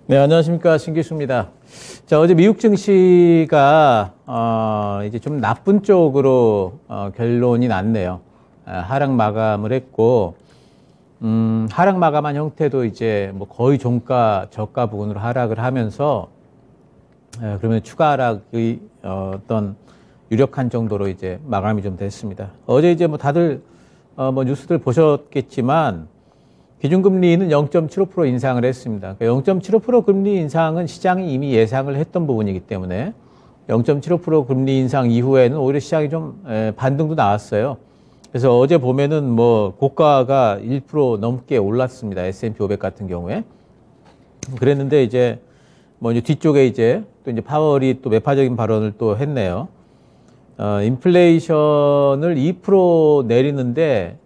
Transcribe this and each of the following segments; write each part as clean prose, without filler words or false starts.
네, 안녕하십니까. 신기수입니다. 자, 어제 미국 증시가, 이제 좀 나쁜 쪽으로, 결론이 났네요. 하락 마감을 했고, 하락 마감한 형태도 이제 뭐 거의 종가, 저가 부근으로 하락을 하면서, 그러면 추가 하락의 어떤 유력한 정도로 이제 마감이 좀 됐습니다. 어제 이제 뭐 다들, 뭐 뉴스들 보셨겠지만, 기준금리는 0.75% 인상을 했습니다. 0.75% 금리 인상은 시장이 이미 예상을 했던 부분이기 때문에 0.75% 금리 인상 이후에는 오히려 시장이 좀 반등도 나왔어요. 그래서 어제 보면은 뭐 고가가 1% 넘게 올랐습니다. S&P 500 같은 경우에. 그랬는데 이제 뭐 이제 뒤쪽에 이제 또 이제 파월이 또 매파적인 발언을 또 했네요. 인플레이션을 2% 내리는데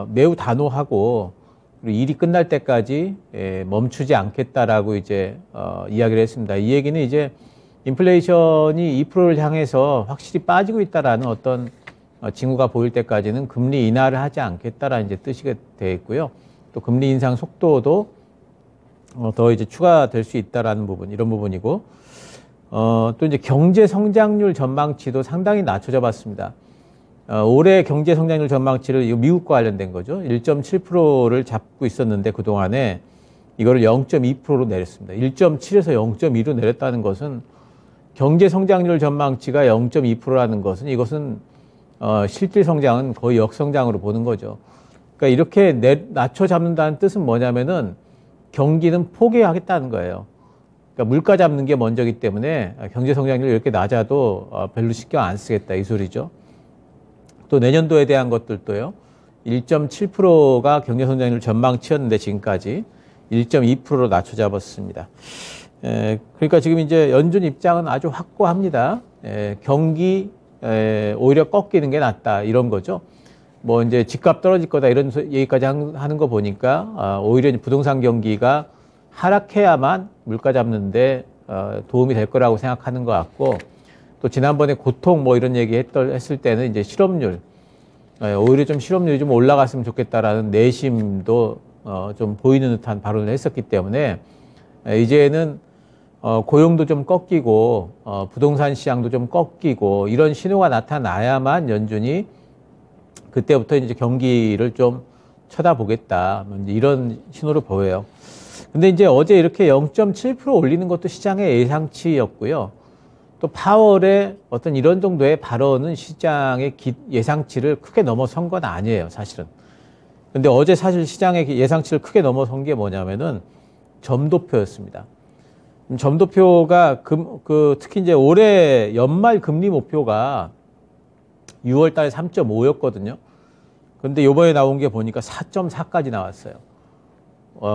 매우 단호하고 그리고 일이 끝날 때까지 멈추지 않겠다라고 이제 이야기를 했습니다. 이 얘기는 이제 인플레이션이 2%를 향해서 확실히 빠지고 있다라는 어떤 징후가 보일 때까지는 금리 인하를 하지 않겠다라는 이제 뜻이 되어 있고요. 또 금리 인상 속도도 더 이제 추가될 수 있다라는 부분, 이런 부분이고, 또 이제 경제 성장률 전망치도 상당히 낮춰져 봤습니다. 올해 경제 성장률 전망치를 미국과 관련된 거죠. 1.7%를 잡고 있었는데 그동안에 이거를 0.2%로 내렸습니다. 1.7에서 0.2로 내렸다는 것은 경제 성장률 전망치가 0.2%라는 것은 이것은 실질 성장은 거의 역성장으로 보는 거죠. 그러니까 이렇게 낮춰 잡는다는 뜻은 뭐냐면은 경기는 포기하겠다는 거예요. 그러니까 물가 잡는 게 먼저기 때문에 경제 성장률이 이렇게 낮아도 별로 신경 안 쓰겠다 이 소리죠. 또 내년도에 대한 것들도요. 1.7%가 경제성장률 전망치였는데 지금까지 1.2%로 낮춰 잡았습니다. 그러니까 지금 이제 연준 입장은 아주 확고합니다. 경기 오히려 꺾이는 게 낫다 이런 거죠. 뭐 이제 집값 떨어질 거다 이런 얘기까지 하는 거 보니까 오히려 부동산 경기가 하락해야만 물가 잡는데 도움이 될 거라고 생각하는 것 같고, 또 지난번에 고통 뭐 이런 얘기 했을 때는 이제 실업률, 오히려 좀 실업률이 좀 올라갔으면 좋겠다라는 내심도 좀 보이는 듯한 발언을 했었기 때문에 이제는 고용도 좀 꺾이고 부동산 시장도 좀 꺾이고 이런 신호가 나타나야만 연준이 그때부터 이제 경기를 좀 쳐다보겠다 이런 신호를 보여요. 근데 이제 어제 이렇게 0.7% 올리는 것도 시장의 예상치였고요. 또 파월의 어떤 이런 정도의 발언은 시장의 예상치를 크게 넘어선 건 아니에요, 사실은. 근데 어제 사실 시장의 예상치를 크게 넘어선 게 뭐냐면은 점도표였습니다. 점도표가 특히 이제 올해 연말 금리 목표가 6월 달에 3.5였거든요. 근데 요번에 나온 게 보니까 4.4까지 나왔어요.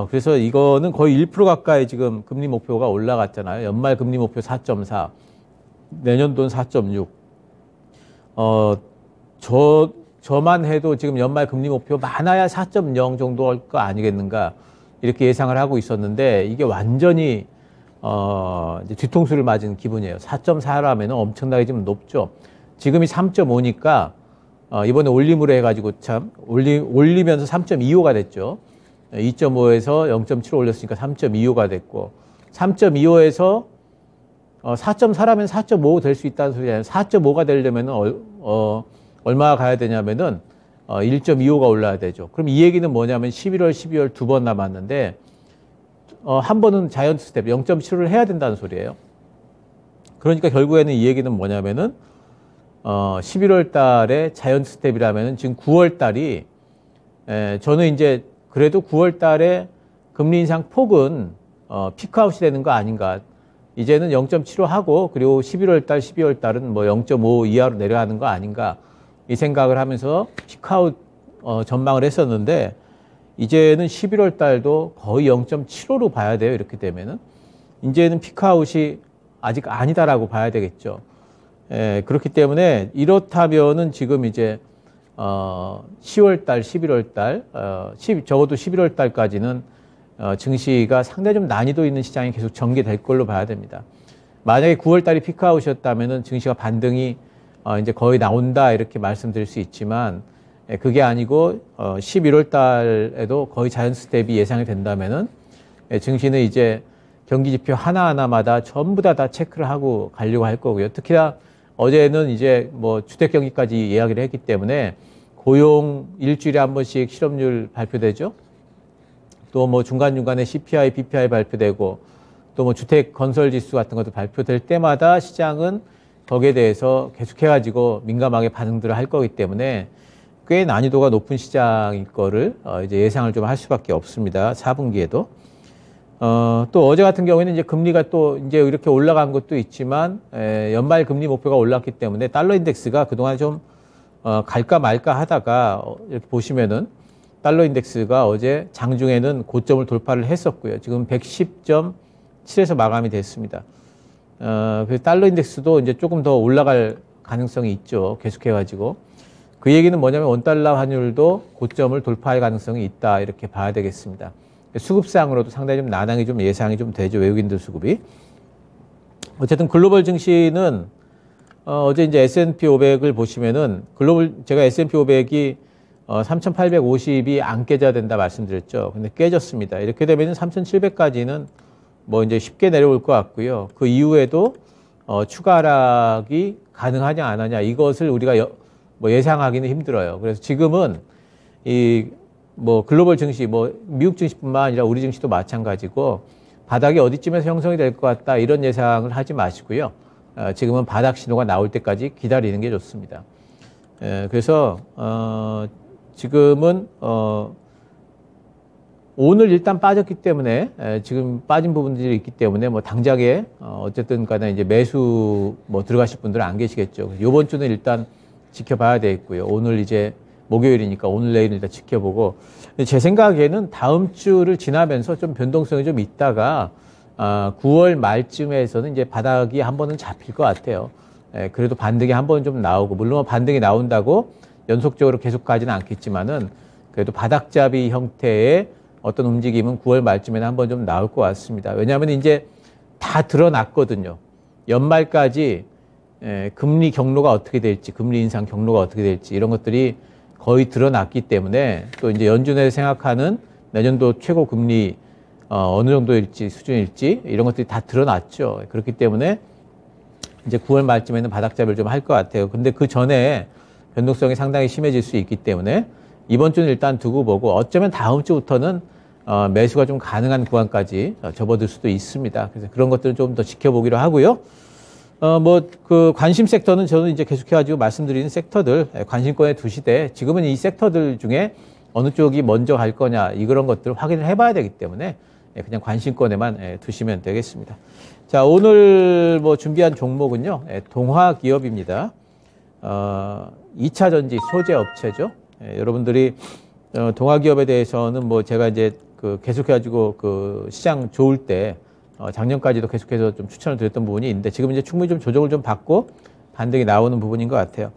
그래서 이거는 거의 1% 가까이 지금 금리 목표가 올라갔잖아요. 연말 금리 목표 4.4. 내년도는 4.6. 저만 해도 지금 연말 금리 목표 많아야 4.0 정도일 거 아니겠는가. 이렇게 예상을 하고 있었는데, 이게 완전히, 이제 뒤통수를 맞은 기분이에요. 4.4라면 엄청나게 좀 높죠. 지금이 3.5니까, 이번에 올림으로 해가지고 참, 올리면서 3.25가 됐죠. 2.5에서 0.7 올렸으니까 3.25가 됐고, 3.25에서 4.4라면 4.5 될 수 있다는 소리잖아요. 4.5가 되려면은, 얼마가 가야 되냐면은, 1.25가 올라야 되죠. 그럼 이 얘기는 뭐냐면 11월, 12월 두 번 남았는데, 한 번은 자이언트 스텝 0.7을 해야 된다는 소리예요. 그러니까 결국에는 이 얘기는 뭐냐면은, 11월 달에 자이언트 스텝이라면은 지금 9월 달이, 저는 이제 그래도 9월 달에 금리 인상 폭은, 피크아웃이 되는 거 아닌가. 이제는 0.75 하고, 그리고 11월 달, 12월 달은 뭐 0.5 이하로 내려가는 거 아닌가. 이 생각을 하면서 피크아웃, 전망을 했었는데, 이제는 11월 달도 거의 0.75로 봐야 돼요. 이렇게 되면은. 이제는 피크아웃이 아직 아니다라고 봐야 되겠죠. 그렇기 때문에 이렇다면은 지금 이제, 10월 달, 11월 달, 적어도 11월 달까지는 증시가 상당히 좀 난이도 있는 시장이 계속 전개될 걸로 봐야 됩니다. 만약에 9월 달이 피크아웃이었다면은 증시가 반등이 이제 거의 나온다 이렇게 말씀드릴 수 있지만, 그게 아니고 11월 달에도 거의 자이언트 스텝이 예상이 된다면은 증시는 이제 경기지표 하나하나마다 전부 다 체크를 하고 가려고 할 거고요. 특히나 어제는 이제 뭐 주택경기까지 이야기를 했기 때문에 고용 일주일에 한 번씩 실업률 발표되죠. 또 뭐 중간중간에 CPI, PPI 발표되고 또 뭐 주택 건설 지수 같은 것도 발표될 때마다 시장은 거기에 대해서 계속해가지고 민감하게 반응들을 할 거기 때문에 꽤 난이도가 높은 시장일 거를 이제 예상을 좀 할 수밖에 없습니다. 4분기에도. 또 어제 같은 경우에는 이제 금리가 또 이제 이렇게 올라간 것도 있지만, 연말 금리 목표가 올랐기 때문에 달러 인덱스가 그동안 좀, 갈까 말까 하다가, 이렇게 보시면은 달러 인덱스가 어제 장중에는 고점을 돌파를 했었고요. 지금 110.7에서 마감이 됐습니다. 그 달러 인덱스도 이제 조금 더 올라갈 가능성이 있죠. 계속해가지고. 그 얘기는 뭐냐면 원달러 환율도 고점을 돌파할 가능성이 있다. 이렇게 봐야 되겠습니다. 수급상으로도 상당히 좀 난항이 좀 예상이 좀 되죠. 외국인들 수급이. 어쨌든 글로벌 증시는 어제 이제 S&P 500을 보시면은 제가 S&P 500이 3,850이 안 깨져야 된다 말씀드렸죠. 근데 깨졌습니다. 이렇게 되면 3,700까지는 뭐 이제 쉽게 내려올 것 같고요. 그 이후에도 추가 하락이 가능하냐 안 하냐 이것을 우리가 뭐 예상하기는 힘들어요. 그래서 지금은 뭐 글로벌 증시, 뭐 미국 증시뿐만 아니라 우리 증시도 마찬가지고 바닥이 어디쯤에서 형성이 될 것 같다 이런 예상을 하지 마시고요. 지금은 바닥 신호가 나올 때까지 기다리는 게 좋습니다. 그래서 지금은 오늘 일단 빠졌기 때문에 지금 빠진 부분들이 있기 때문에 뭐 당장에 어쨌든 간에 이제 매수 뭐 들어가실 분들은 안 계시겠죠. 이번 주는 일단 지켜봐야 되겠고요. 오늘 이제 목요일이니까 오늘 내일 일단 지켜보고 제 생각에는 다음 주를 지나면서 좀 변동성이 좀 있다가 9월 말쯤에서는 이제 바닥이 한 번은 잡힐 것 같아요. 그래도 반등이 한 번 좀 나오고 물론 반등이 나온다고 연속적으로 계속 가지는 않겠지만은 그래도 바닥잡이 형태의 어떤 움직임은 9월 말쯤에는 한 번 좀 나올 것 같습니다. 왜냐하면 이제 다 드러났거든요. 연말까지 금리 경로가 어떻게 될지, 금리 인상 경로가 어떻게 될지 이런 것들이 거의 드러났기 때문에 또 이제 연준에서 생각하는 내년도 최고 금리 어느 정도일지 수준일지 이런 것들이 다 드러났죠. 그렇기 때문에 이제 9월 말쯤에는 바닥잡이를 좀 할 것 같아요. 근데 그 전에 변동성이 상당히 심해질 수 있기 때문에 이번 주는 일단 두고 보고 어쩌면 다음 주부터는 매수가 좀 가능한 구간까지 접어들 수도 있습니다. 그래서 그런 것들은 좀 더 지켜보기로 하고요. 뭐 그 관심 섹터는 저는 이제 계속해가지고 말씀드리는 섹터들 관심권에 두시되 지금은 이 섹터들 중에 어느 쪽이 먼저 갈 거냐 이런 것들을 확인을 해봐야 되기 때문에 그냥 관심권에만 두시면 되겠습니다. 자, 오늘 뭐 준비한 종목은요 동화기업입니다. 2차 전지 소재 업체죠. 여러분들이 동화기업에 대해서는 뭐 제가 이제 그 계속해가지고 그 시장 좋을 때 작년까지도 계속해서 좀 추천을 드렸던 부분이 있는데 지금 이제 충분히 좀 조정을 좀 받고 반등이 나오는 부분인 것 같아요.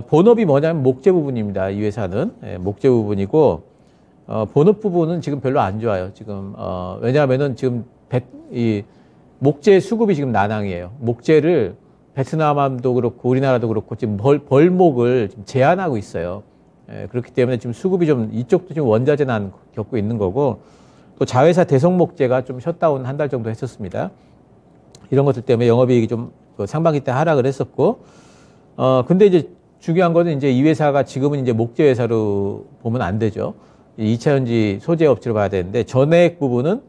본업이 뭐냐면 목재 부분입니다. 이 회사는 목재 부분이고 본업 부분은 지금 별로 안 좋아요. 지금 왜냐하면은 지금 이 목재 수급이 지금 난항이에요. 목재를 베트남도 그렇고 우리나라도 그렇고 지금 벌목을 지금 제한하고 있어요. 그렇기 때문에 지금 수급이 좀 이쪽도 지금 원자재 난 겪고 있는 거고 또 자회사 대성목재가 좀 셧다운 한 달 정도 했었습니다. 이런 것들 때문에 영업이익이 좀 상반기 때 하락을 했었고, 근데 이제 중요한 거는 이제 이 회사가 지금은 이제 목재 회사로 보면 안 되죠. 2차 전지 소재 업체로 봐야 되는데 전액 부분은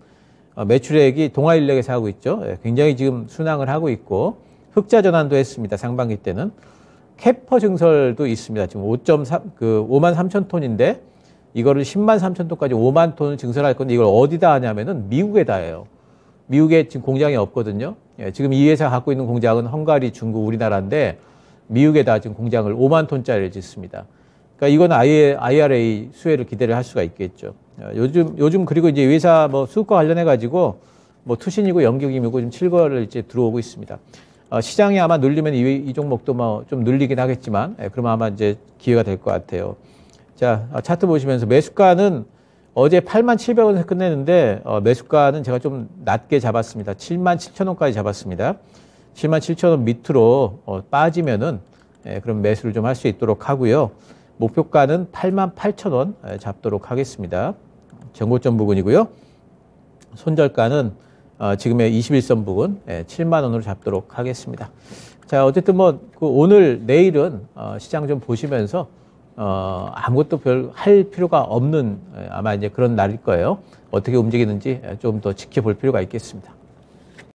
매출액이 동아인력에서 하고 있죠. 굉장히 지금 순항을 하고 있고 흑자 전환도 했습니다. 상반기 때는 캐퍼 증설도 있습니다. 지금 5만 3천 톤인데 이거를 10만 3천 톤까지 5만 톤을 증설할 건데 이걸 어디다 하냐면은 미국에다 해요. 미국에 지금 공장이 없거든요. 지금 이 회사가 갖고 있는 공장은 헝가리, 중국, 우리나라인데 미국에다 지금 공장을 5만 톤짜리를 짓습니다. 그러니까 이건 IRA 수혜를 기대를 할 수가 있겠죠. 요즘 그리고 이제 회사 뭐 수급과 관련해 가지고 뭐 투신이고 연기금이고 좀 실거래를 이제 들어오고 있습니다. 시장이 아마 눌리면 이 종목도 뭐 좀 눌리긴 하겠지만, 그러면 아마 이제 기회가 될 것 같아요. 자, 차트 보시면서 매수가는 어제 87,000원에서 끝내는데, 매수가는 제가 좀 낮게 잡았습니다. 77,000원까지 잡았습니다. 77,000원 밑으로 빠지면은, 그럼 매수를 좀 할 수 있도록 하고요. 목표가는 88,000원 잡도록 하겠습니다. 전고점 부분이고요. 손절가는 지금의 21선 부근 7만 원으로 잡도록 하겠습니다. 자, 어쨌든 뭐 그 오늘 내일은 시장 좀 보시면서 아무것도 별 할 필요가 없는 아마 이제 그런 날일 거예요. 어떻게 움직이는지 좀 더 지켜볼 필요가 있겠습니다.